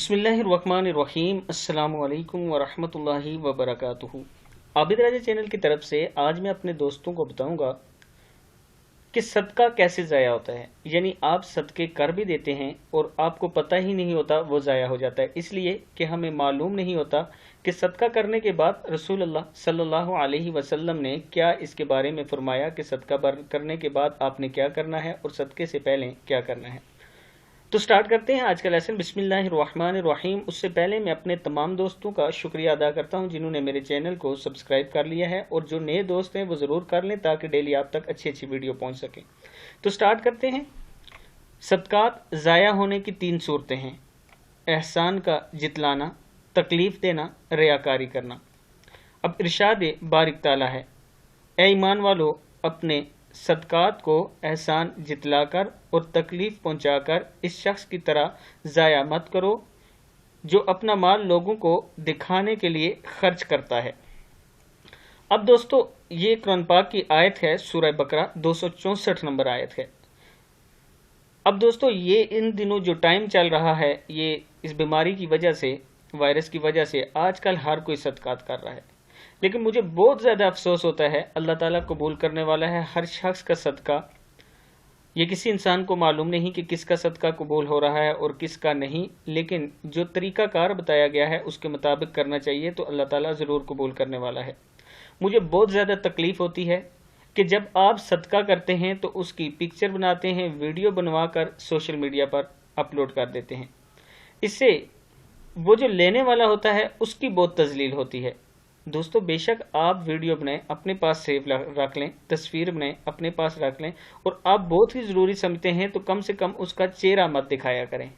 बिस्मिल्लाहिर्रहमानिर्रहीम अस्सलामु अलैकुम वरहमतुल्लाहि वबरकातुहू। आबिद राजा चैनल की तरफ से आज मैं अपने दोस्तों को बताऊंगा कि सदका कैसे ज़ाया होता है। यानी आप सदके कर भी देते हैं और आपको पता ही नहीं होता वो ज़ाया हो जाता है, इसलिए कि हमें मालूम नहीं होता कि सदका करने के बाद रसूलुल्लाह सल्लल्लाहु अलैहि वसल्लम ने क्या इसके बारे में फरमाया कि सदका करने के बाद आपने क्या करना है और सदके से पहले क्या करना है। तो स्टार्ट करते हैं आज का लेसन। बिस्मिल्लाहिर्रहमानिर्रहीम। उससे पहले मैं अपने तमाम दोस्तों का शुक्रिया अदा करता हूं जिन्होंने मेरे चैनल को सब्सक्राइब कर लिया है, और जो नए दोस्त हैं वो ज़रूर कर लें ताकि डेली आप तक अच्छी अच्छी वीडियो पहुंच सके। तो स्टार्ट करते हैं। सदकात ज़ाया होने की 3 सूरतें हैं: एहसान का जितलाना, तकलीफ़ देना, रियाकारी करना। अब इरशाद बारिक ताला है, ए ईमान वालो, अपने सदकात को एहसान जितलाकर और तकलीफ पहुंचाकर इस शख्स की तरह ज़ाया मत करो जो अपना माल लोगों को दिखाने के लिए खर्च करता है। अब दोस्तों, ये कुरान पाक की आयत है, सूरह बकरा 264 नंबर आयत है। अब दोस्तों, ये इन दिनों जो टाइम चल रहा है, ये इस बीमारी की वजह से, वायरस की वजह से आजकल हर कोई सदकात कर रहा है, लेकिन मुझे बहुत ज़्यादा अफसोस होता है, अल्लाह ताला कबूल करने वाला है हर शख्स का सदका। ये किसी इंसान को मालूम नहीं कि किसका सदका कबूल हो रहा है और किसका नहीं, लेकिन जो तरीक़ाकार बताया गया है उसके मुताबिक करना चाहिए, तो अल्लाह ताला ज़रूर कबूल करने वाला है। मुझे बहुत ज़्यादा तकलीफ़ होती है कि जब आप सदका करते हैं तो उसकी पिक्चर बनाते हैं, वीडियो बनवा कर सोशल मीडिया पर अपलोड कर देते हैं। इससे वो जो लेने वाला होता है उसकी बहुत तजलील होती है। दोस्तों, बेशक आप वीडियो बनाएं, अपने पास सेव रख लें, तस्वीर बनाएं, अपने पास रख लें, और आप बहुत ही ज़रूरी समझते हैं तो कम से कम उसका चेहरा मत दिखाया करें।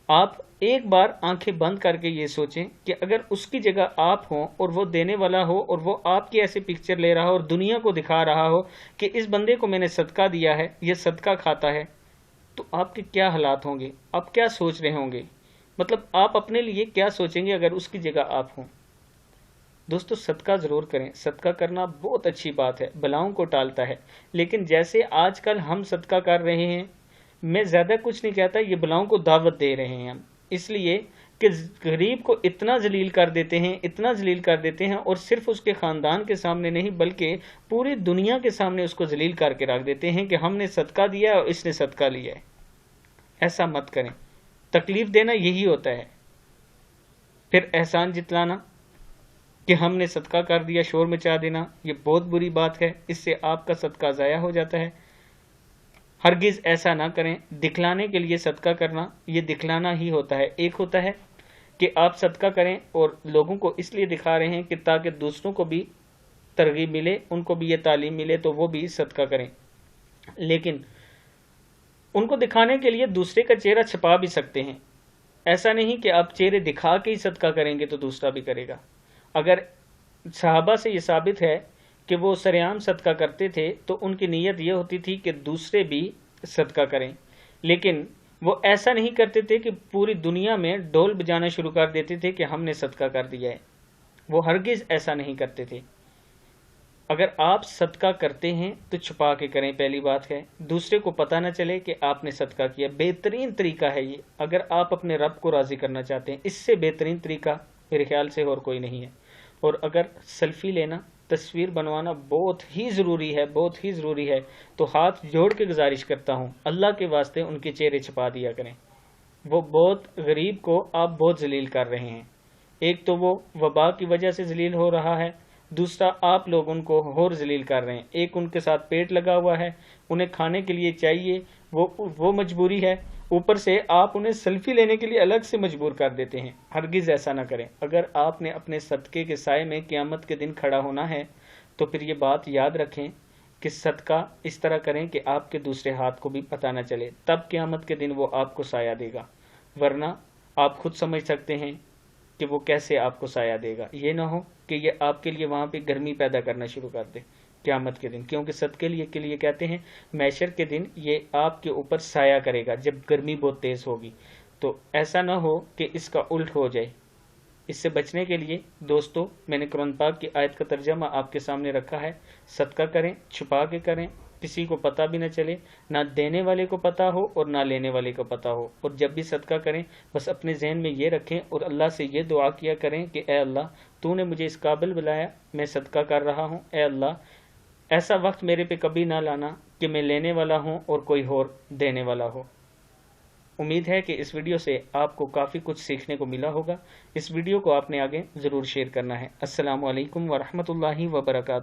आप एक बार आंखें बंद करके ये सोचें कि अगर उसकी जगह आप हों और वो देने वाला हो और वो आपकी ऐसे पिक्चर ले रहा हो और दुनिया को दिखा रहा हो कि इस बंदे को मैंने सदका दिया है, ये सदका खाता है, तो आपके क्या हालात होंगे, आप क्या सोच रहे होंगे, मतलब आप अपने लिए क्या सोचेंगे अगर उसकी जगह आप हों। दोस्तों, सदका ज़रूर करें। सदका करना बहुत अच्छी बात है, बलाओं को टालता है, लेकिन जैसे आजकल हम सदका कर रहे हैं, मैं ज़्यादा कुछ नहीं कहता, ये बलाओं को दावत दे रहे हैं हम, इसलिए कि गरीब को इतना जलील कर देते हैं, इतना जलील कर देते हैं, और सिर्फ उसके ख़ानदान के सामने नहीं बल्कि पूरी दुनिया के सामने उसको जलील करके रख देते हैं कि हमने सदका दिया और इसने सदका लिया है। ऐसा मत करें। तकलीफ़ देना यही होता है। फिर एहसान जितलाना कि हमने सदका कर दिया, शोर मचा देना, ये बहुत बुरी बात है, इससे आपका सदका ज़ाया हो जाता है। हरगिज़ ऐसा ना करें। दिखलाने के लिए सदका करना, ये दिखलाना ही होता है। एक होता है कि आप सदका करें और लोगों को इसलिए दिखा रहे हैं कि ताकि दूसरों को भी तरगीब मिले, उनको भी ये तालीम मिले तो वो भी सदका करें, लेकिन उनको दिखाने के लिए दूसरे का चेहरा छुपा भी सकते हैं। ऐसा नहीं कि आप चेहरे दिखा के ही सदका करेंगे तो दूसरा भी करेगा। अगर सहाबा से ये साबित है कि वो सरेआम सदका करते थे तो उनकी नीयत ये होती थी कि दूसरे भी सदका करें, लेकिन वो ऐसा नहीं करते थे कि पूरी दुनिया में ढोल बजाना शुरू कर देते थे कि हमने सदका कर दिया है। वो हरगिज़ ऐसा नहीं करते थे। अगर आप सदका करते हैं तो छुपा के करें, पहली बात है। दूसरे को पता ना चले कि आपने सदका किया। बेहतरीन तरीका है ये, अगर आप अपने रब को राज़ी करना चाहते हैं, इससे बेहतरीन तरीका मेरे ख्याल से और कोई नहीं है। और अगर सेल्फी लेना, तस्वीर बनवाना बहुत ही ज़रूरी है, बहुत ही ज़रूरी है, तो हाथ जोड़ के गुजारिश करता हूँ, अल्लाह के वास्ते उनके चेहरे छुपा दिया करें। वो बहुत गरीब को आप बहुत जलील कर रहे हैं। एक तो वो वबा की वजह से जलील हो रहा है, दूसरा आप लोग उनको और जलील कर रहे हैं। एक उनके साथ पेट लगा हुआ है, उन्हें खाने के लिए चाहिए, वो मजबूरी है, ऊपर से आप उन्हें सेल्फी लेने के लिए अलग से मजबूर कर देते हैं। हरगिज़ ऐसा ना करें। अगर आपने अपने सदक़े के साए में क़यामत के दिन खड़ा होना है तो फिर ये बात याद रखें कि सदका इस तरह करें कि आपके दूसरे हाथ को भी पता ना चले, तब क़यामत के दिन वो आपको साया देगा। वरना आप खुद समझ सकते हैं कि वो कैसे आपको साया देगा। ये ना हो कि ये आपके लिए वहाँ पे गर्मी पैदा करना शुरू कर दे क़यामत के दिन, क्योंकि सदके के लिए कहते हैं मैशर के दिन ये आपके ऊपर साया करेगा जब गर्मी बहुत तेज़ होगी। तो ऐसा ना हो कि इसका उल्ट हो जाए। इससे बचने के लिए दोस्तों, मैंने कुरान पाक की आयत का तर्जमा आपके सामने रखा है। सदका करें, छुपा के करें, کسی کو پتہ بھی نہ چلے، نہ دینے والے کو پتہ ہو اور نہ لینے والے کو پتہ ہو۔ اور جب بھی صدقہ کریں بس اپنے ذہن میں یہ رکھیں اور اللہ سے یہ دعا کیا کریں کہ اے اللہ تو نے مجھے اس قابل بنایا، میں صدقہ کر رہا ہوں، اے اللہ ایسا وقت میرے پہ کبھی نہ لانا کہ میں لینے والا ہوں اور کوئی اور دینے والا ہو۔ امید ہے کہ اس ویڈیو سے آپ کو کافی کچھ سیکھنے کو ملا ہوگا۔ اس ویڈیو کو آپ نے آگے ضرور شیئر کرنا ہے۔ السلام علیکم ورحمۃ اللہ وبرکاتہ۔